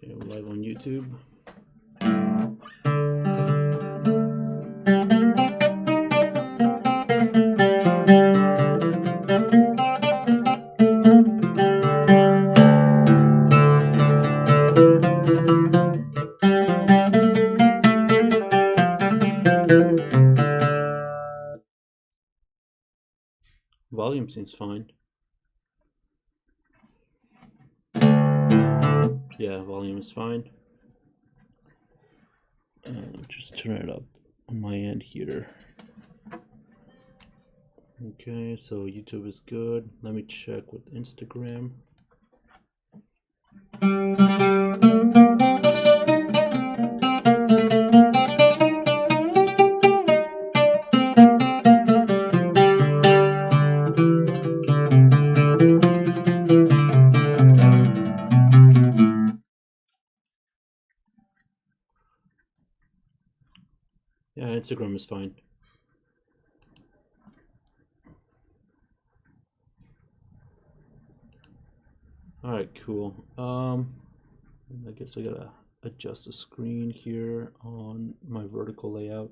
Okay, we're live on YouTube. Volume seems fine. Yeah, volume is fine. Just turn it up on my end here. Okay, so YouTube is good. Let me check with Instagram. Yeah, Instagram is fine. All right, cool. I guess I gotta adjust the screen here on my vertical layout.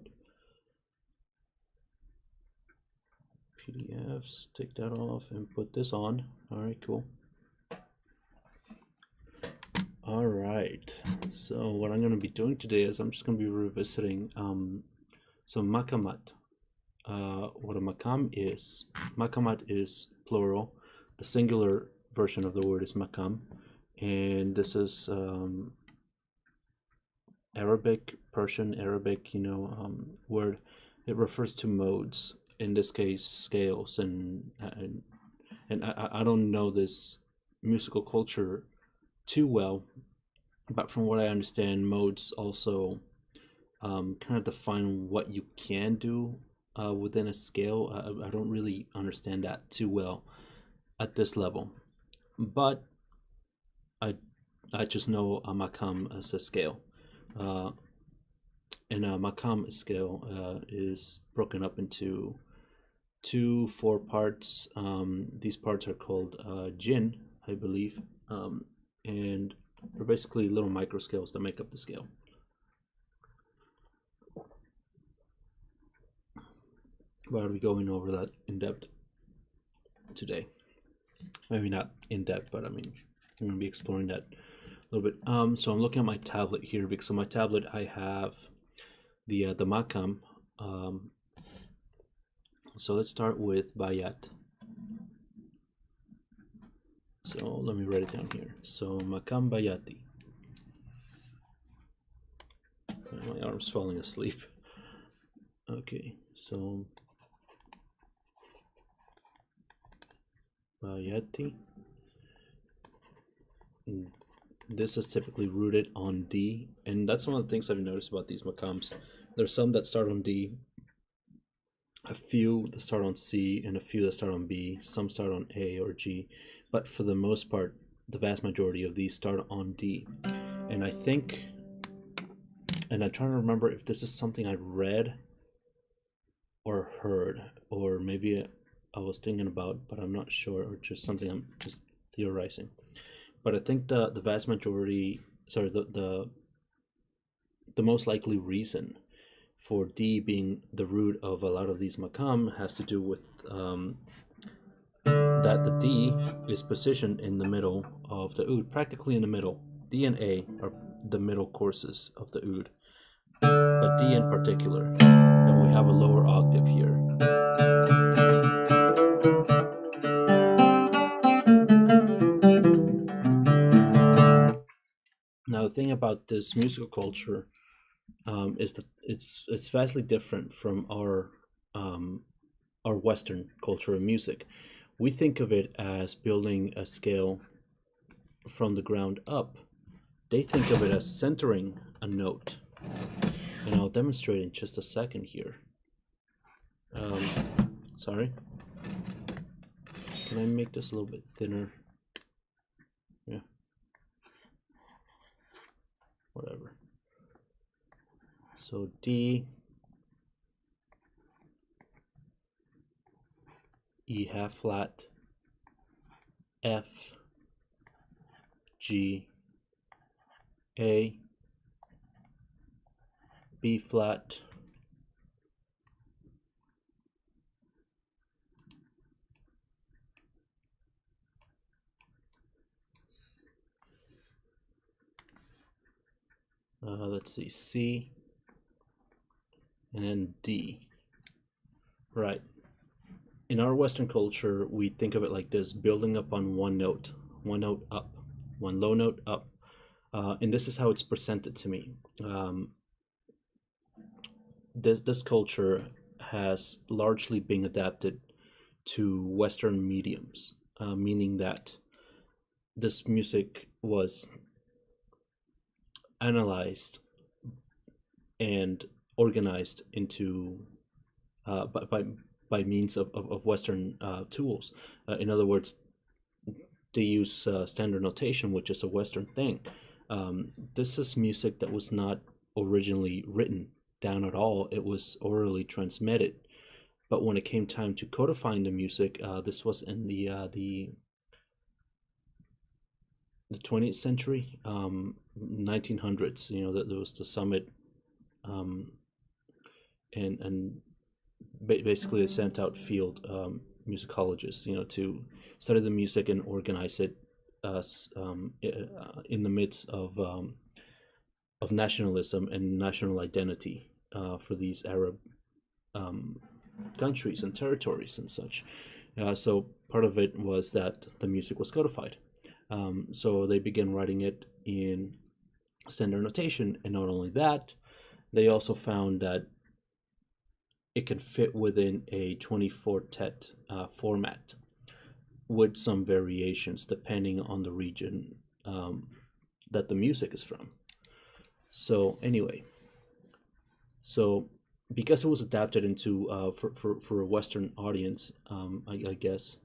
PDFs, take that off and put this on. All right, cool. All right, so what I'm going to be doing today is I'm just going to be revisiting some Maqamat. What a Maqamat is plural. The singular version of the word is maqam, and this is Arabic, Persian Arabic, word. It refers to modes, in this case scales, and I don't know this musical culture too well, but from what I understand, modes also kind of define what you can do within a scale. I don't really understand that too well at this level, but I just know a maqam as a scale, and a maqam scale is broken up into 4 parts. These parts are called jinn, I believe, and they're basically little microscales that make up the scale. Why are we going over that in depth today? Maybe not in depth, but I mean, I'm going to be exploring that a little bit. So I'm looking at my tablet here, because on my tablet I have the maqam. So let's start with bayat. So let me write it down here. So maqam bayati. My arm's falling asleep. Okay, so bayati. This is typically rooted on D, and that's one of the things I've noticed about these maqams. There's some that start on D, a few that start on C, and a few that start on B. Some start on A or G, but for the most part, the vast majority of these start on D. And I think, and I'm trying to remember if this is something I read or heard, or maybe I was thinking about, but I'm not sure, or just something I'm just theorizing. But I think the vast majority, sorry, the most likely reason for D being the root of a lot of these maqam has to do with that the D is positioned in the middle of the oud, practically in the middle. D and A are the middle courses of the oud, but D in particular, and we have a lower octave here. Now the thing about this musical culture is that it's vastly different from our Western culture of music. We think of it as building a scale from the ground up. They think of it as centering a note, and I'll demonstrate in just a second here. Sorry, can I make this a little bit thinner? Yeah, whatever. So D, E half flat, F, G, A, B flat, let's see, C, and then D. Right. In our Western culture, we think of it like this, building up on one note up, one low note up. And this is how it's presented to me. This culture has largely been adapted to Western mediums, meaning that this music was analyzed and organized into by means of Western tools. In other words, they use standard notation, which is a Western thing. This is music that was not originally written down at all. It was orally transmitted. But when it came time to codifying the music, this was in the 20th century, 1900s. You know, that there was the summit, and basically they sent out field musicologists, you know, to study the music and organize it in the midst of nationalism and national identity for these Arab countries and territories and such. So part of it was that the music was codified. So they began writing it in standard notation, and not only that, they also found that it can fit within a 24-tet format with some variations depending on the region that the music is from. So anyway, so because it was adapted into for a Western audience, I guess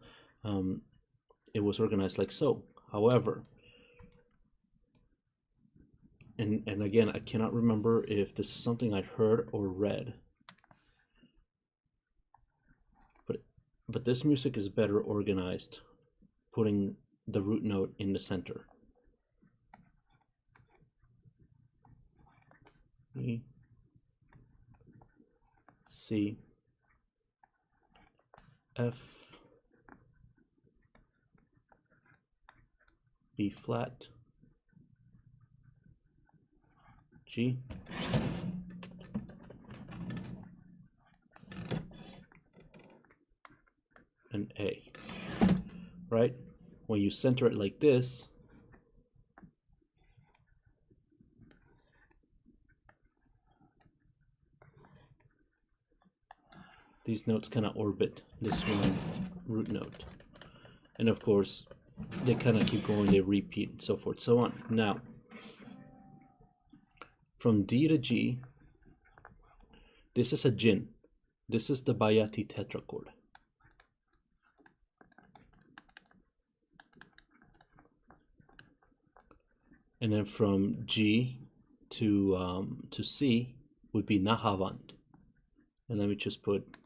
it was organized like so. However, and again, I cannot remember if this is something I heard or read, but this music is better organized, putting the root note in the center. E, C, F, B flat, G, and A, right? When you center it like this, these notes kind of orbit this one root note. And of course, they kind of keep going, they repeat, and so forth, so on. Now, from D to G, this is a jin. This is the Bayati tetrachord. And then from G to C would be Nahavand. And let me just put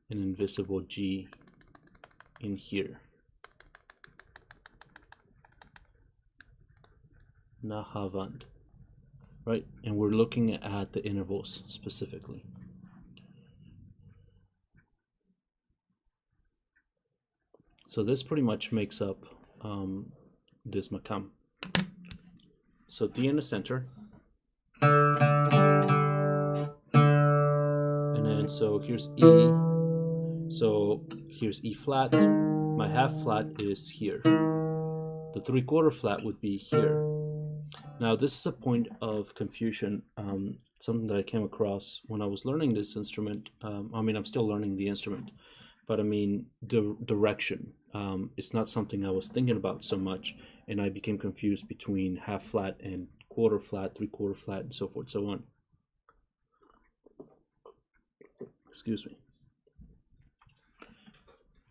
an invisible G in here. Nahavand, right? And we're looking at the intervals specifically. So this pretty much makes up this maqam. So D in the center, and then so here's E. So here's E flat. My half flat is here. The 3/4 flat would be here. Now this is a point of confusion, something that I came across when I was learning this instrument. I mean, I'm still learning the instrument, but I mean, the direction. It's not something I was thinking about so much, and I became confused between half flat and 1/4 flat, 3/4 flat, and so forth, so on. Excuse me.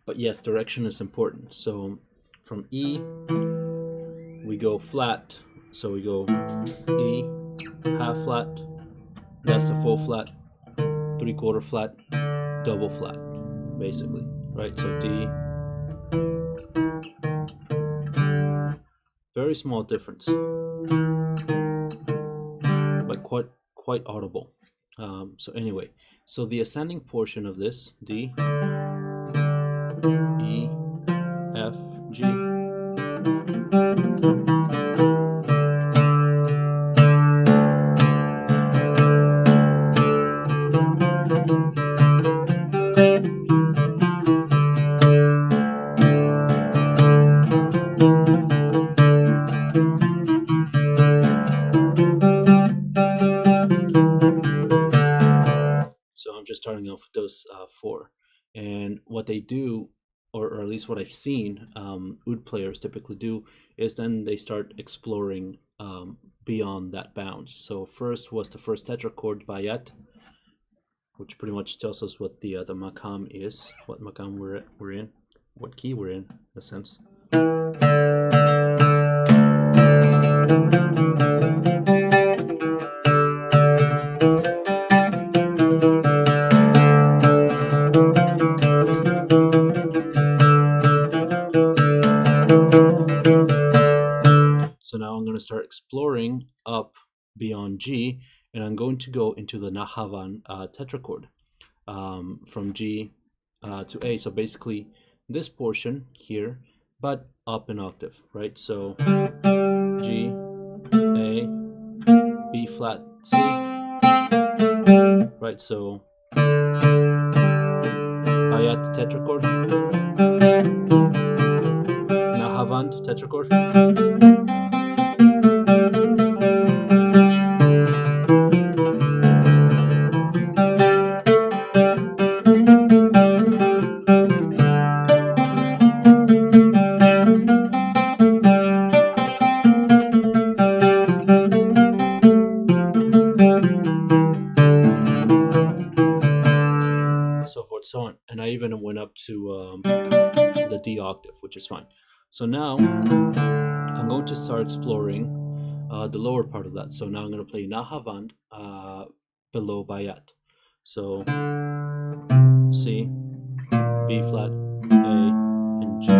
But yes, direction is important. So from E, we go flat. So we go E, half flat, that's a full flat, 3/4 flat, double flat, basically, right? So D, Very small difference, but quite audible. So anyway, so the ascending portion of this D, E, F, G. So I'm just starting off with those four. And what they do, or at least what I've seen oud players typically do, is then they start exploring beyond that bound. So first was the first tetrachord bayat, which pretty much tells us what the maqam is, what maqam we're in, what key we're in a sense. So now I'm going to start exploring up beyond G, and I'm going to go into the Nahavan tetrachord from G to A. So basically this portion here, but up an octave, right? So G, A, B flat, C, right? So Bayat tetrachord, Nahavand tetrachord. So forth, so on. And I even went up to the D octave, which is fine. So now I'm going to start exploring the lower part of that. So now I'm going to play Nahavand below Bayat. So C, B flat, A, and G.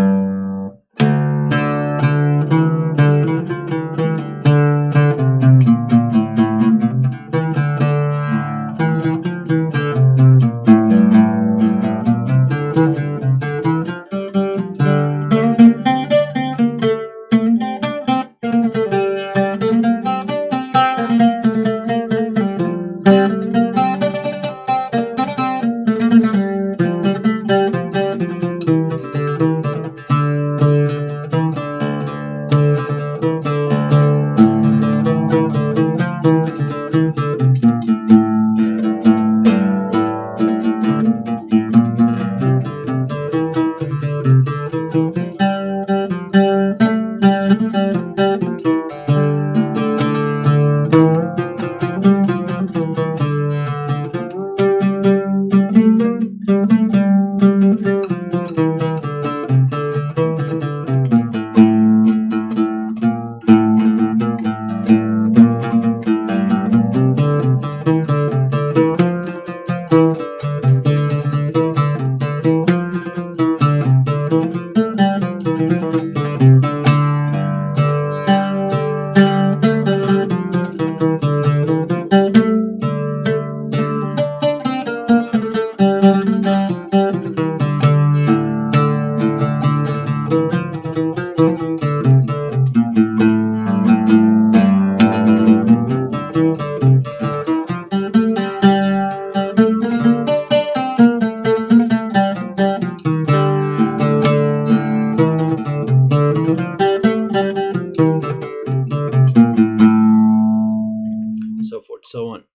So forth, so on.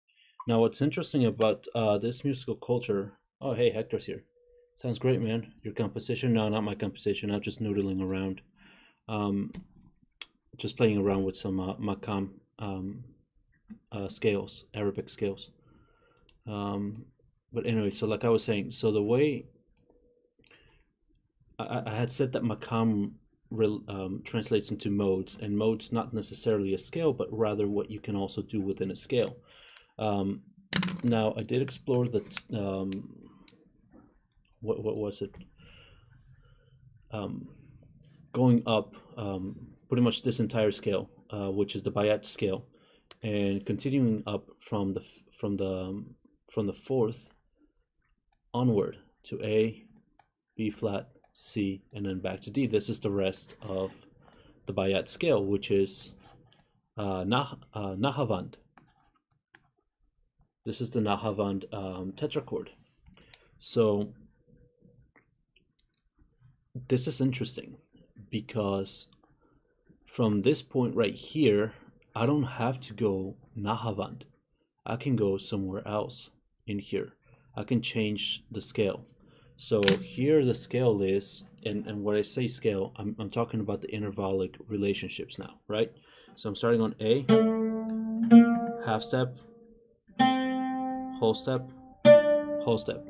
Now, what's interesting about this musical culture? Oh, hey, Hector's here. Sounds great, man. Your composition? No, not my composition. I'm just noodling around, um, just playing around with some maqam scales, Arabic scales. But anyway, so like I was saying, so the way I had said that maqam translates into modes, and modes not necessarily a scale, but rather what you can also do within a scale. Now, I did explore the what was it? Going up pretty much this entire scale, which is the Bayat scale, and continuing up from the fourth onward to A, B flat, C, and then back to D. This is the rest of the Bayat scale, which is Nahavand. This is the Nahavand tetrachord. So this is interesting because from this point right here, I don't have to go Nahavand. I can go somewhere else in here. I can change the scale. So here the scale is, and when I say scale, I'm talking about the intervallic relationships now, right? So I'm starting on A, half step, whole step, whole step.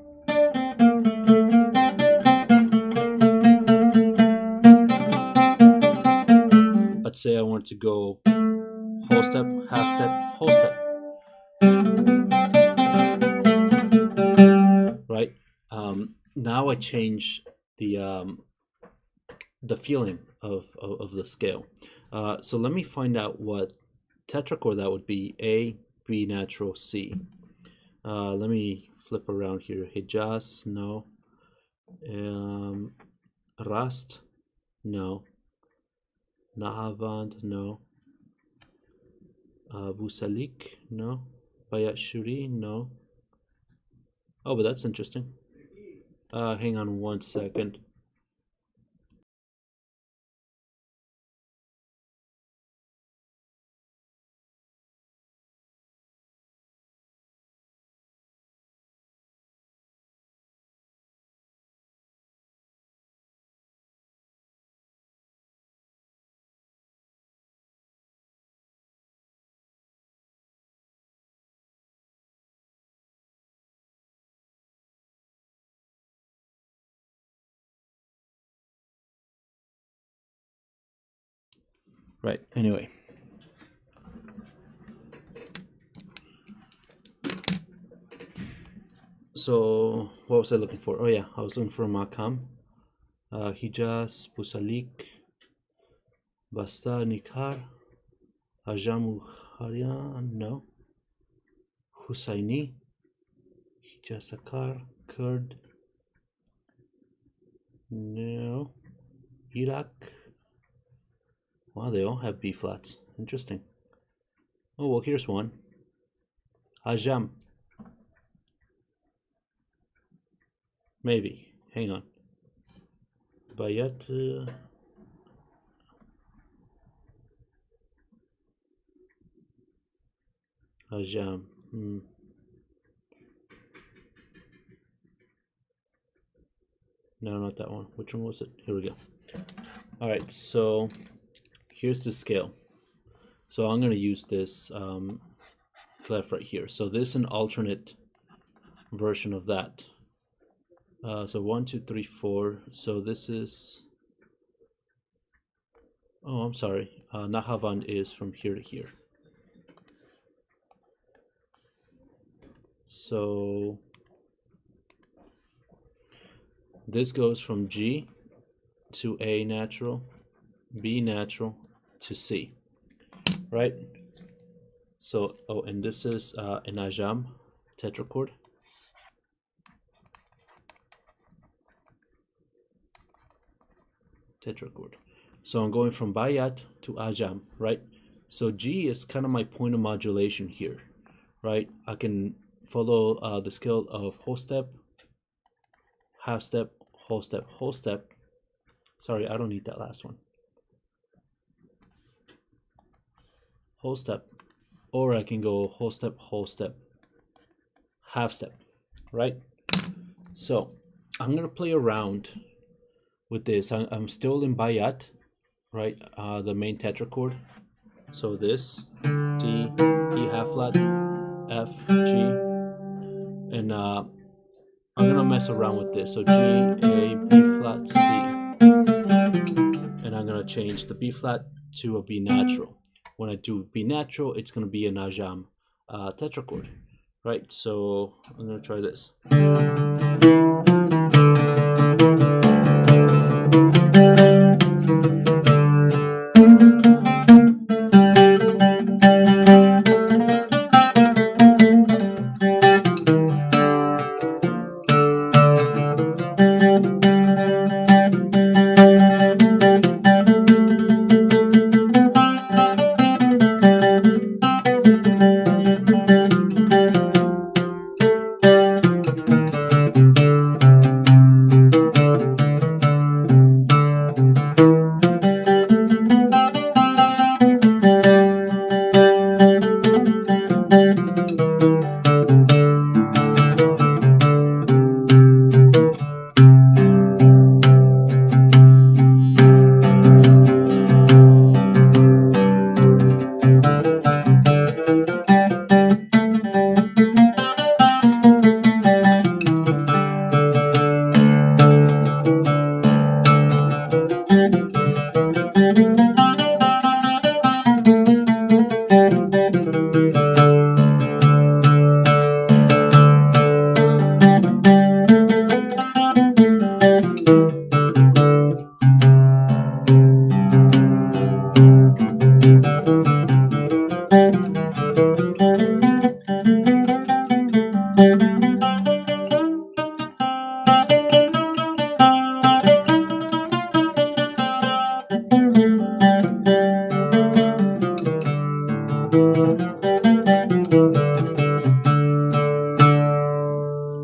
Let's say I want to go whole step, half step, whole step. Right? Now I change the feeling of the scale. So let me find out what tetrachord that would be. A, B natural, C. Let me flip around here. Hijaz, no. Rast, no. Nahavand, no. Busalik, no. Bayat Shuri, no. Oh, but that's interesting. Hang on 1 second. Right, anyway. So, what was I looking for? Oh yeah, I was looking for Maqam. Hijaz, Busalik, Basta, Nikar, Ajamu Kharian, no. Hussaini, Hijaz Akar, Kurd, no. Iraq. Wow, they all have B flats. Interesting. Oh, well, here's one. Ajam. Maybe. Hang on. Bayat. Ajam. No, not that one. Which one was it? Here we go. All right, so here's the scale. So I'm going to use this clef right here. So this is an alternate version of that. So 1, 2, 3, 4. So this is, oh, I'm sorry. Nahavand is from here to here. So this goes from G to A natural, B natural to C, right? So, oh, and this is an Ajam tetrachord. So I'm going from Bayat to Ajam, right? So G is kind of my point of modulation here, right? I can follow the scale of whole step, half step, whole step, whole step. Sorry, I don't need that last one. Whole step, or I can go whole step, half step, right? So I'm gonna play around with this. I'm still in Bayat, right? The main tetrachord. So this D, E half flat, F, G, and I'm gonna mess around with this. So G, A, B flat, C, and I'm gonna change the B flat to a B natural. When I do B natural, it's gonna be an Ajam tetrachord, right? So I'm gonna try this.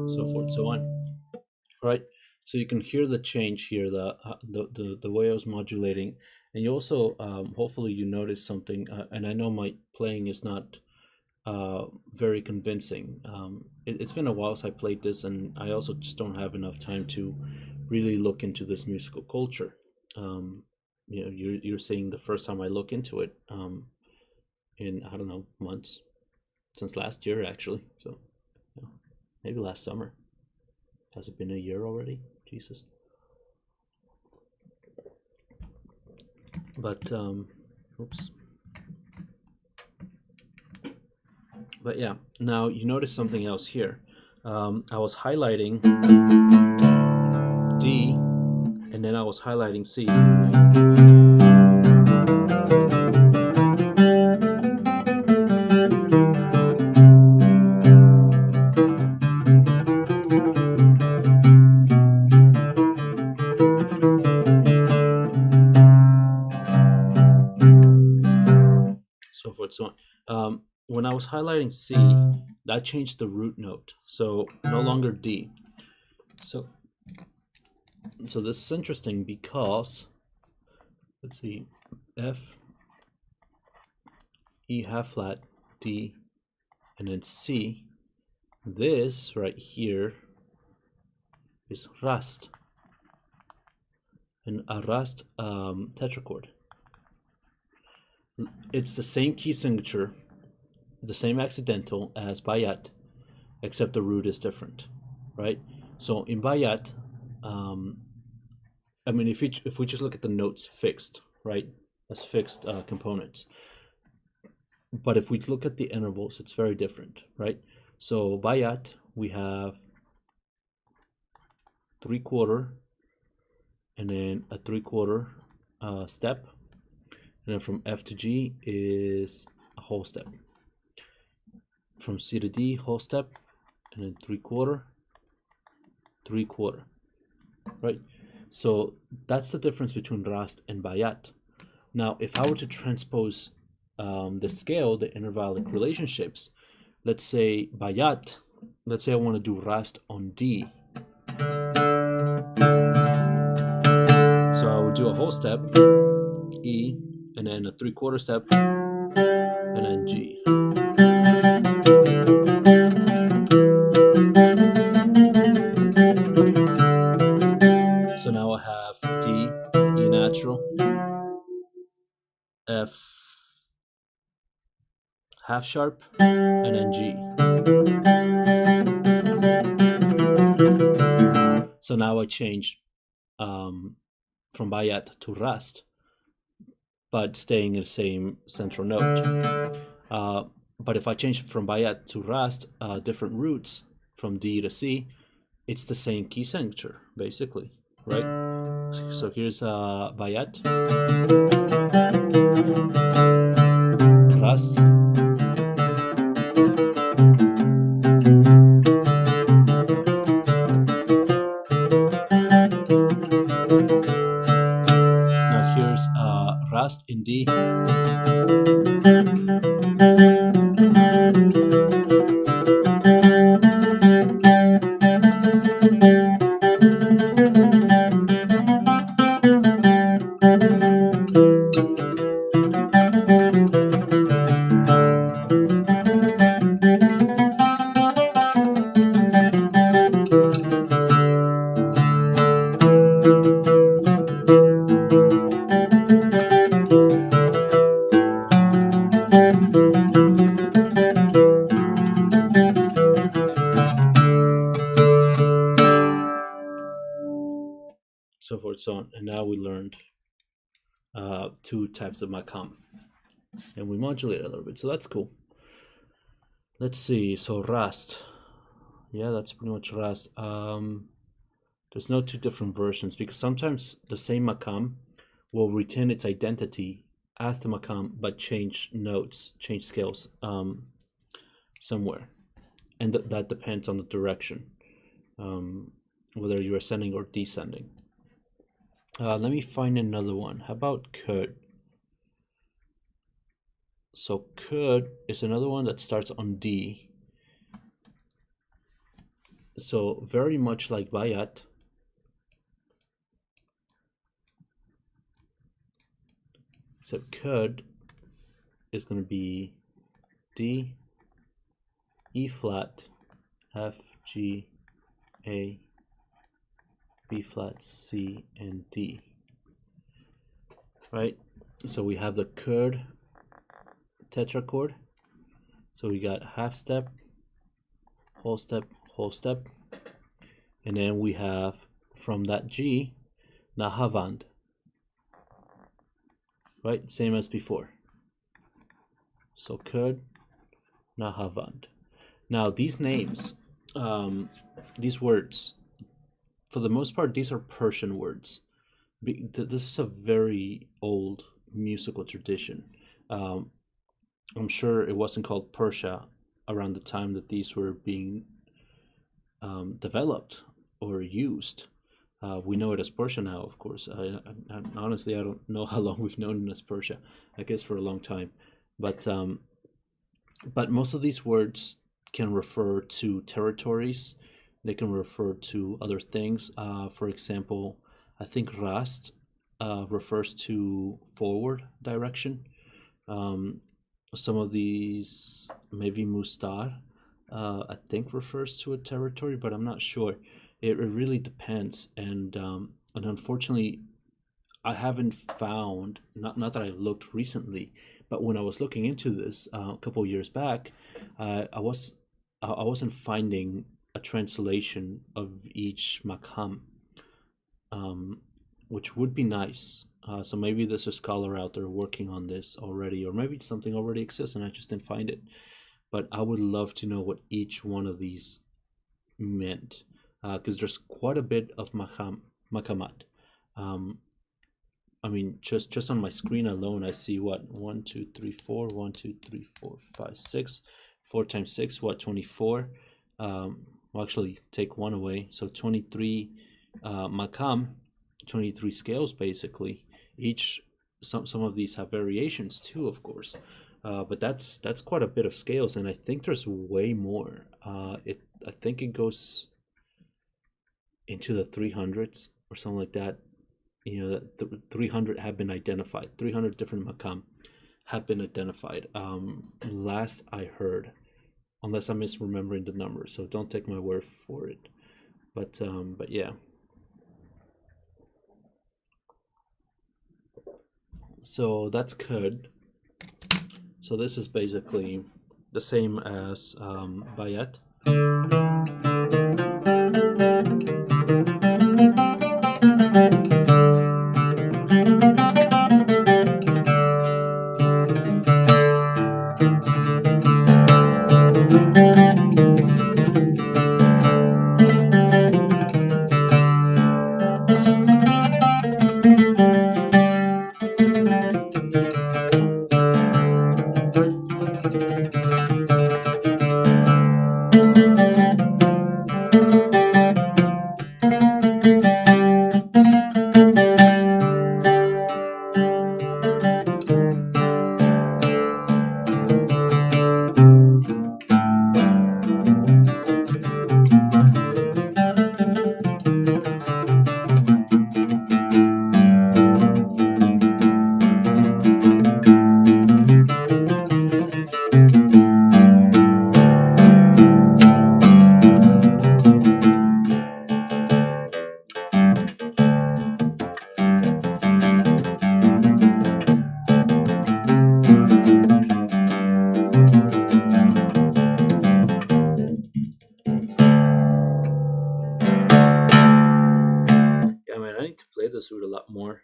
So forth, so on. Right. So you can hear the change here, the way I was modulating, and you also hopefully you notice something. And I know my playing is not very convincing. It's been a while since I played this, and I also just don't have enough time to really look into this musical culture. You know, you're seeing the first time I look into it in, I don't know, months, since last year actually. So you know, maybe last summer. Has it been a year already? Jesus. But oops. But yeah, now you notice something else here. I was highlighting D, and then I was highlighting C. So forth, so on. When I was highlighting C, that changed the root note, so no longer D. So this is interesting because, let's see, F, E half flat, D, and then C. This right here is Rast, and a Rast tetrachord. It's the same key signature, the same accidental as Bayat, except the root is different, right? So in Bayat, I mean, if we just look at the notes fixed, right, as fixed components. But if we look at the intervals, it's very different, right? So Bayat, we have 3/4, and then a 3/4 step, and then from F to G is a whole step. From C to D, whole step, and then 3/4, 3/4, right? So that's the difference between Rast and Bayat. Now, if I were to transpose the scale, the intervallic relationships, let's say Bayat, let's say I want to do Rast on D. So I would do a whole step, E, and then a 3/4 step, and then G. So now I have D, E natural, F half sharp, and then G. So now I changed from Bayat to Rast, but staying in the same central note. But if I change from Bayat to Rast, different roots from D to C, it's the same key signature, basically, right? So here's Bayat, Rast, now here's Rast in D, so forth, so on. And now we learned two types of maqam, and we modulate a little bit, so that's cool. Let's see. So rast, yeah, that's pretty much rast. There's no two different versions, because sometimes the same maqam will retain its identity as the maqam but change notes, change scales somewhere, and that depends on the direction, whether you're ascending or descending. Let me find another one. How about could? So could is another one that starts on D. So very much like bayat, except could is going to be D, E flat, F, G, A, B flat, C, and D. Right? So we have the could tetrachord. So we got half step, whole step, whole step. And then we have from that G, nahavand. Right? Same as before. So could, nahavand. Now these names, these words, for the most part, these are Persian words. This is a very old musical tradition. I'm sure it wasn't called Persia around the time that these were being developed or used. We know it as Persia now, of course. Honestly, I don't know how long we've known it as Persia. I guess for a long time. But most of these words can refer to territories. They can refer to other things. For example, I think rast refers to forward direction. Some of these, maybe mustar, I think refers to a territory, but I'm not sure. It really depends, and unfortunately, I haven't found, not that I looked recently, but when I was looking into this a couple of years back, I wasn't finding a translation of each maqam, which would be nice. So maybe there's a scholar out there working on this already, or maybe something already exists and I just didn't find it. But I would love to know what each one of these meant, because there's quite a bit of maqamat. I mean, just on my screen alone, I see what 1, 2, 3, 4, 1, 2, 3, 4, 5, 6. 4 times 6, what, 24? Well, actually, take 1 away, so 23 maqam, 23 scales basically. Some of these have variations too, of course, but that's quite a bit of scales, and I think there's way more. I think it goes into the 300s or something like that. You know, the 300 have been identified. 300 different maqam have been identified. Last I heard, unless I'm misremembering the number, so don't take my word for it. But yeah. So that's could. So this is basically the same as bayat. this root a lot more.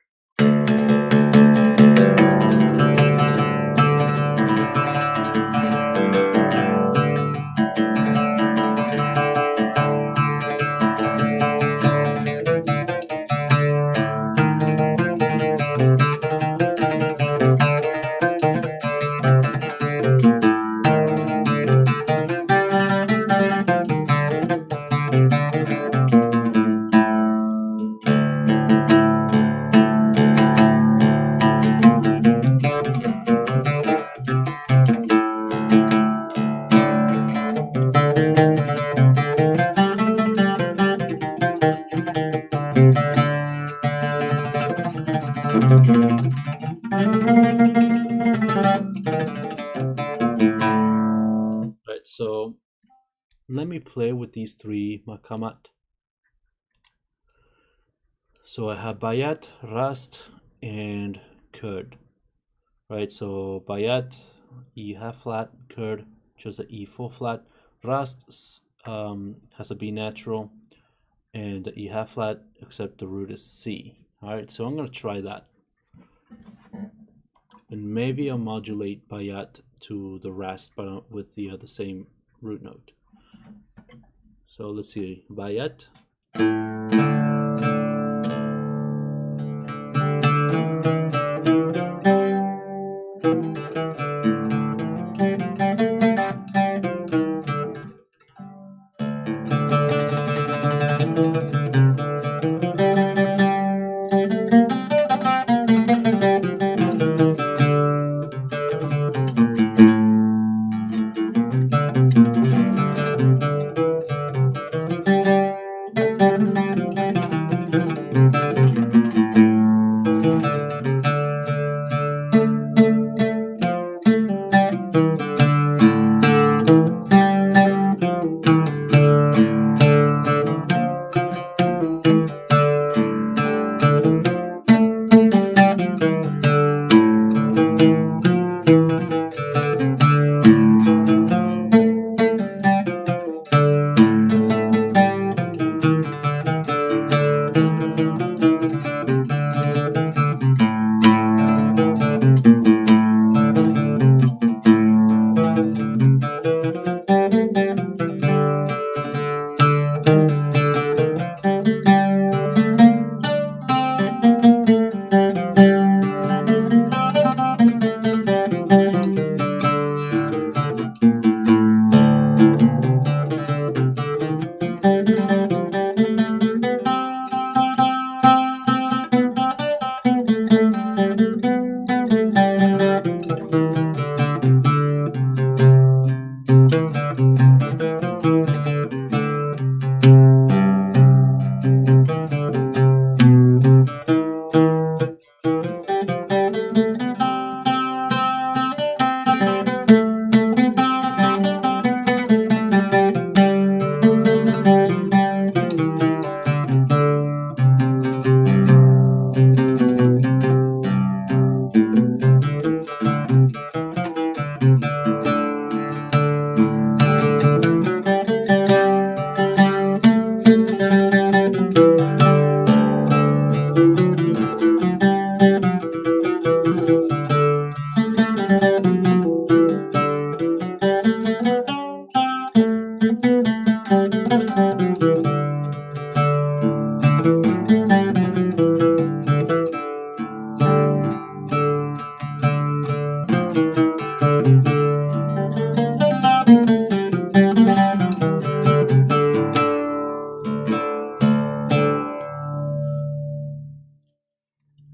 Right, so let me play with these three maqamat. So I have bayat, rast, and kurd. Right, so bayat, E half flat, kurd, just a E full flat. Rast has a B natural and E half flat, except the root is C. All right, so I'm gonna try that. And maybe I'll modulate bayat to the rast, but with the same root note. So let's see, bayat.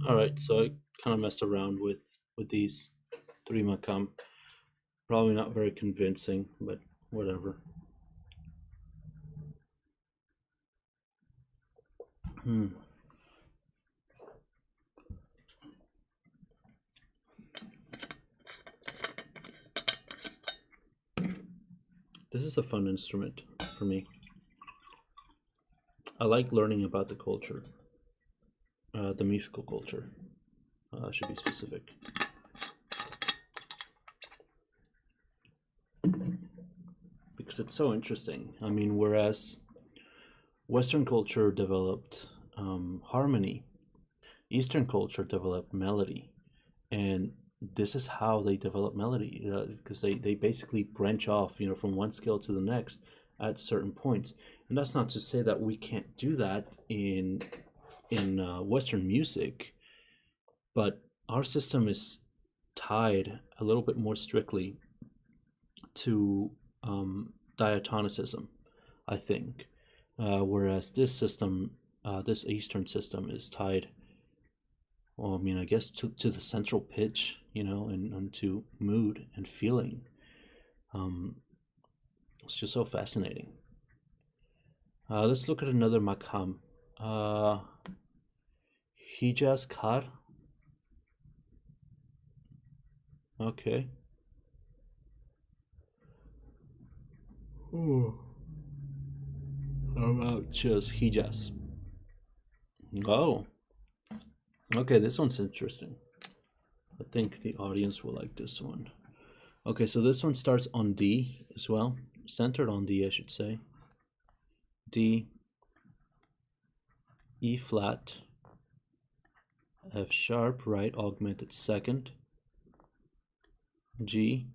All right, so I kind of messed around with these three maqam. Probably not very convincing, but whatever. This is a fun instrument for me. I like learning about the culture, the musical culture. I should be specific. Because it's so interesting. I mean, whereas Western culture developed harmony Eastern culture developed melody, and this is how they develop melody, because they basically branch off, from one scale to the next at certain points. And that's not to say that we can't do that in Western music, but our system is tied a little bit more strictly to diatonicism, I think, whereas this system, this Eastern system, is tied, well, I mean, I guess to the central pitch, and to mood and feeling. It's just so fascinating. Let's look at another maqam. Hijaz Kar. Okay. How about just Hijaz? Oh. Okay, this one's interesting. I think the audience will like this one. Okay, so this one starts on D as well. Centered on D, I should say. D, E flat, F sharp, right augmented second, G,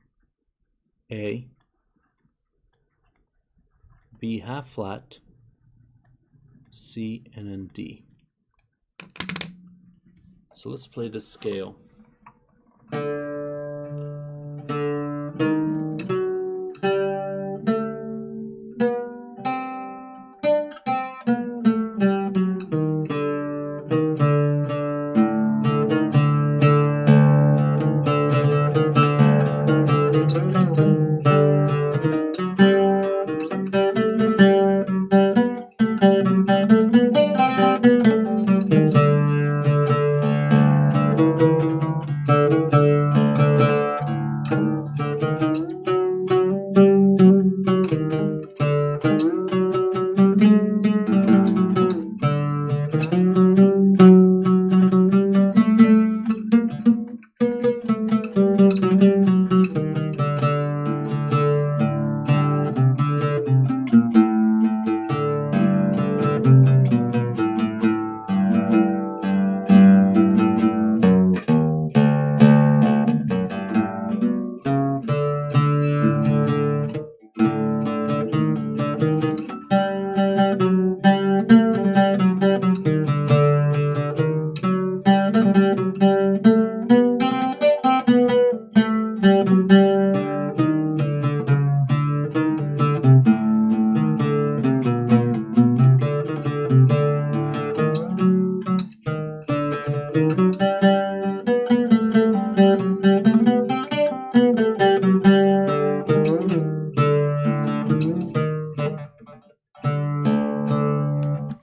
A, B half flat, C, and then D. So let's play this scale.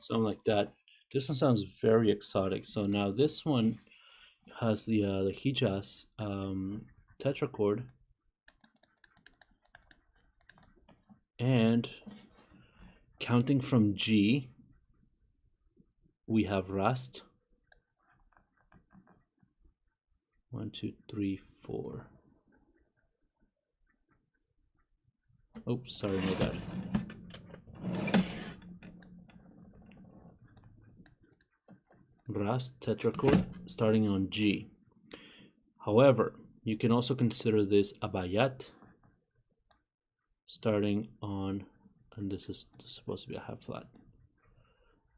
Something like that. This one sounds very exotic. So now this one has the Hijaz tetrachord, and counting from G, we have Rast. 1, 2, 3, 4. Oops, sorry, my bad. Rast tetrachord starting on G. However, you can also consider this a bayat starting on, and this is supposed to be a half flat.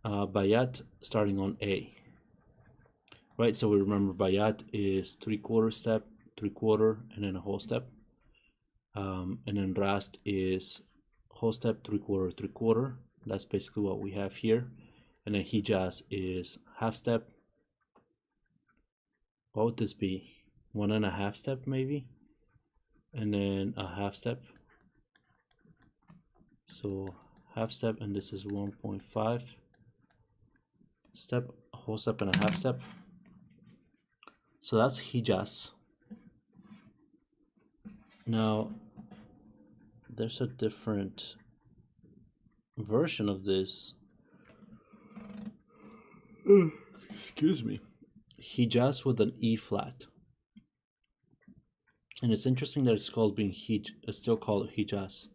Bayat starting on A. Right, so we remember bayat is 3/4 step, 3/4, and then a whole step. And then Rast is whole step, 3/4, 3/4. That's basically what we have here. And then Hijaz is half step. What would this be? 1.5 step maybe? And then a half step. So half step, and this is 1.5 step, a whole step, and a half step. So that's Hijaz. Now, there's a different version of this. Excuse me. Hijaz with an E flat. And it's interesting that it's called it's still called Hijaz.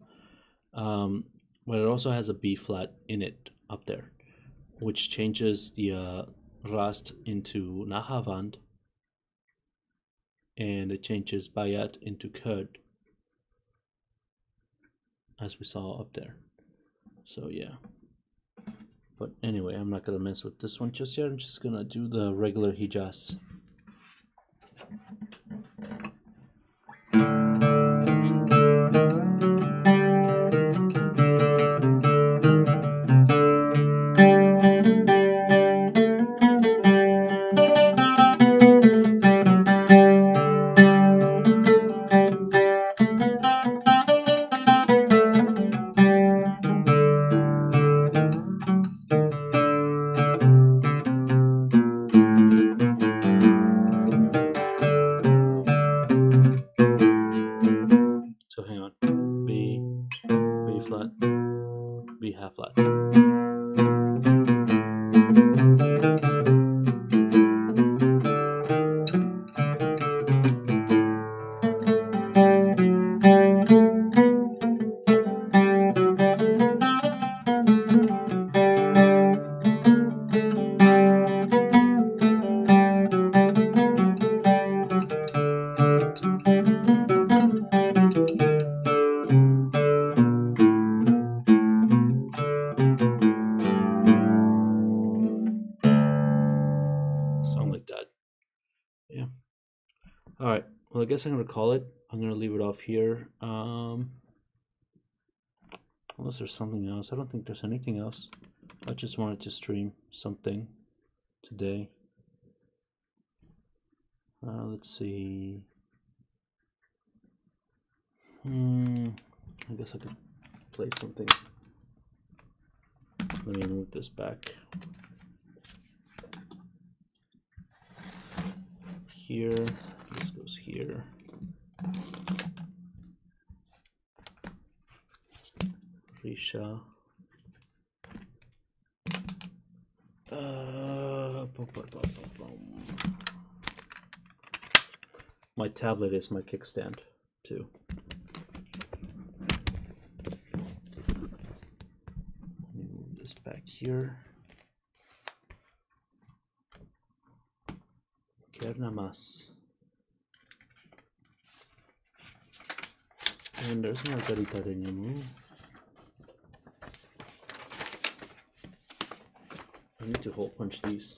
But it also has a B flat in it up there, which changes the Rast into Nahavand, and it changes Bayat into Kurd, as we saw up there. So yeah. But anyway, I'm not gonna mess with this one just yet. I'm just gonna do the regular Hijaz. So hang on. B, B flat, B half flat. Something like that. Yeah. All right. Well, I guess I'm gonna call it. I'm gonna leave it off here. Unless there's something else. I don't think there's anything else. I just wanted to stream something today. Let's see. I guess I could play something. Let me move this back. Here. This goes here. Risha. My tablet is my kickstand too. Let me move this back here. Kernamas. And there's Margarita de Niamu. I need to hole punch these.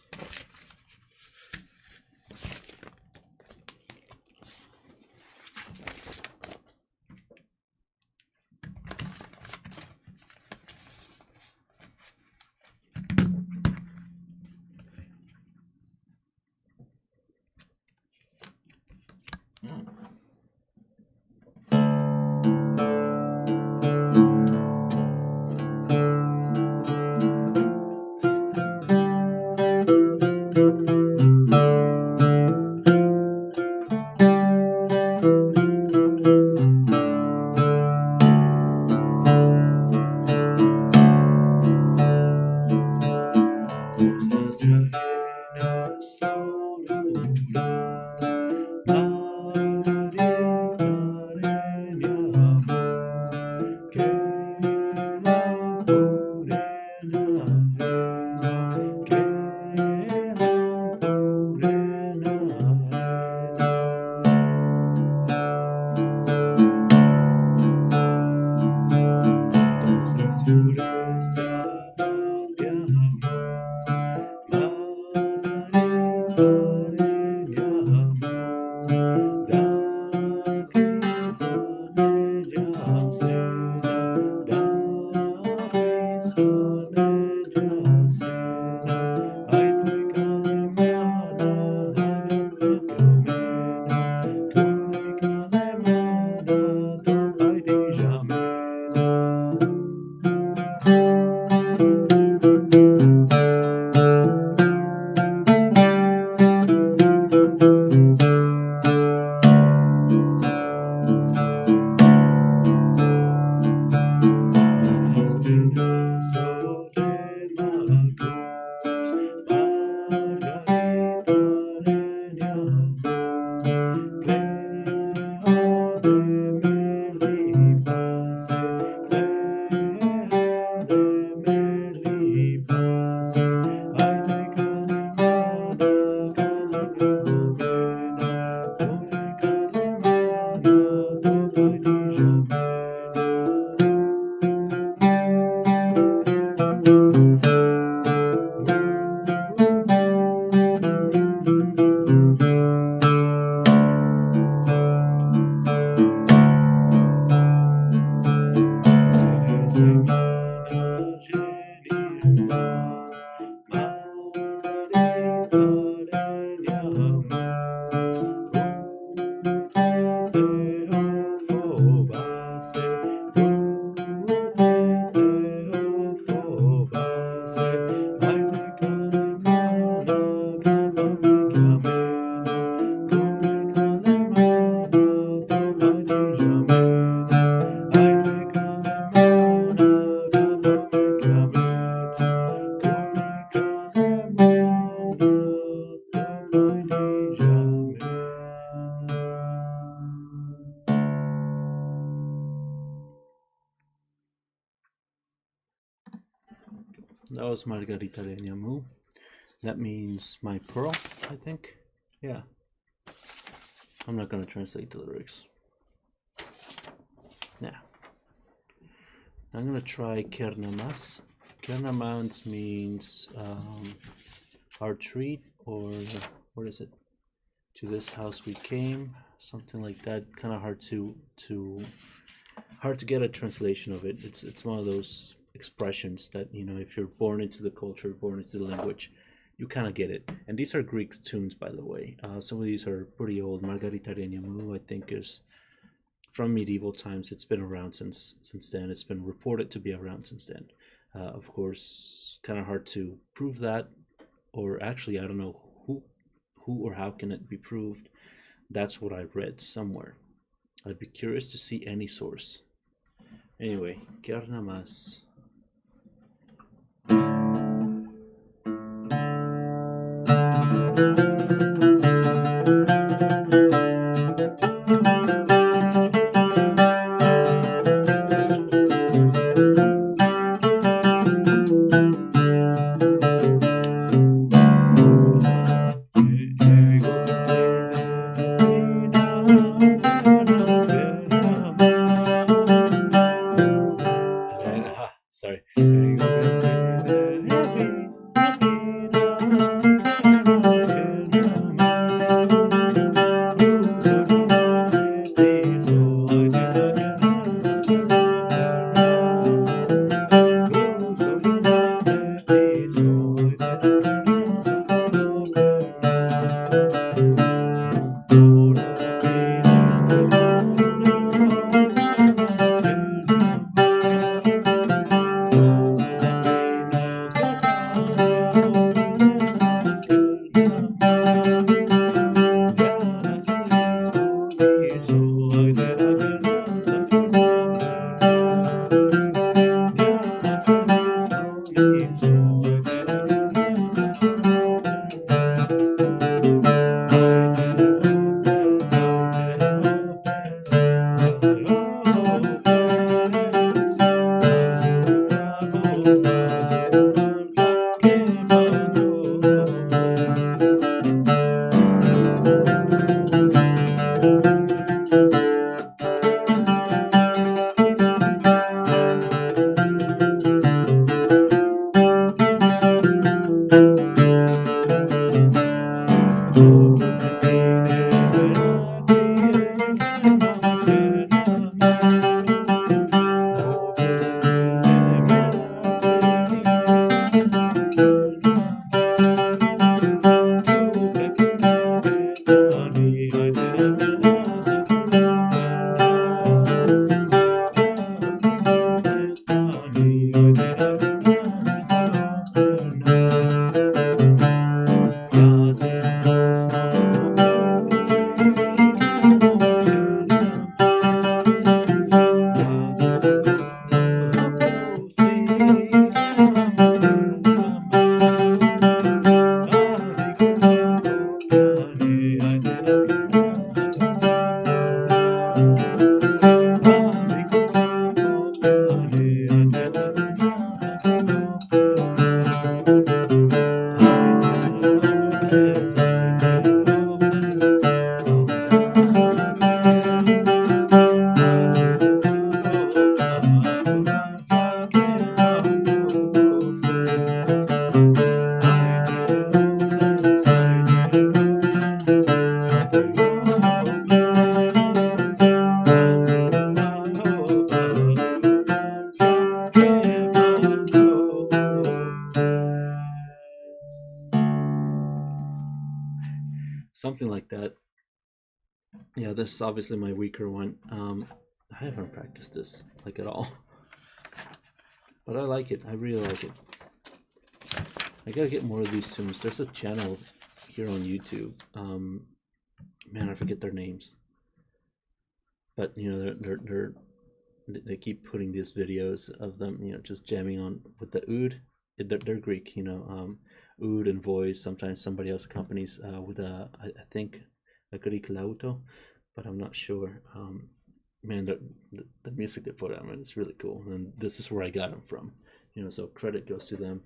that was Margarita de Niamu. That means my pearl, I think. Yeah. I'm not gonna translate the lyrics. Nah. I'm gonna try Kernamas. Kernamas means our treat, or what is it? To this house we came, something like that. Kind of hard to get a translation of it. It's one of those expressions that, you know, if you're born into the culture, born into the language, you kind of get it. And these are Greek tunes, by the way. Some of these are pretty old. Margarita de Niamu, I think, is from medieval times. It's been around since then. It's been reported to be around since then. Of course, kind of hard to prove that, or actually, I don't know who or how can it be proved. That's what I read somewhere. I'd be curious to see any source. Anyway, que nada más. Sorry. Something like that. Yeah, this is obviously my weaker one. I haven't practiced this like at all, but I like it. I really like it. I gotta get more of these tunes. There's a channel here on YouTube. Man, I forget their names, but you know they keep putting these videos of them, you know, just jamming on with the oud. They're Greek, you know, oud and voice. Sometimes somebody else accompanies with I think a Greek lauto, but I'm not sure. Man, the music they put out, man, it's really cool, and this is where I got them from. You know, so credit goes to them.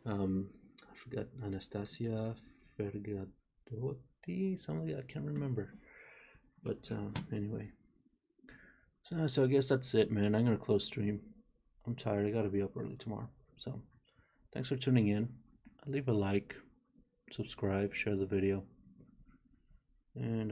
I forgot, Anastasia Fergadotti, something I can't remember. But anyway, so I guess that's it, man. I'm gonna close stream. I'm tired. I gotta be up early tomorrow. So thanks for tuning in. Leave a like, subscribe, share the video, and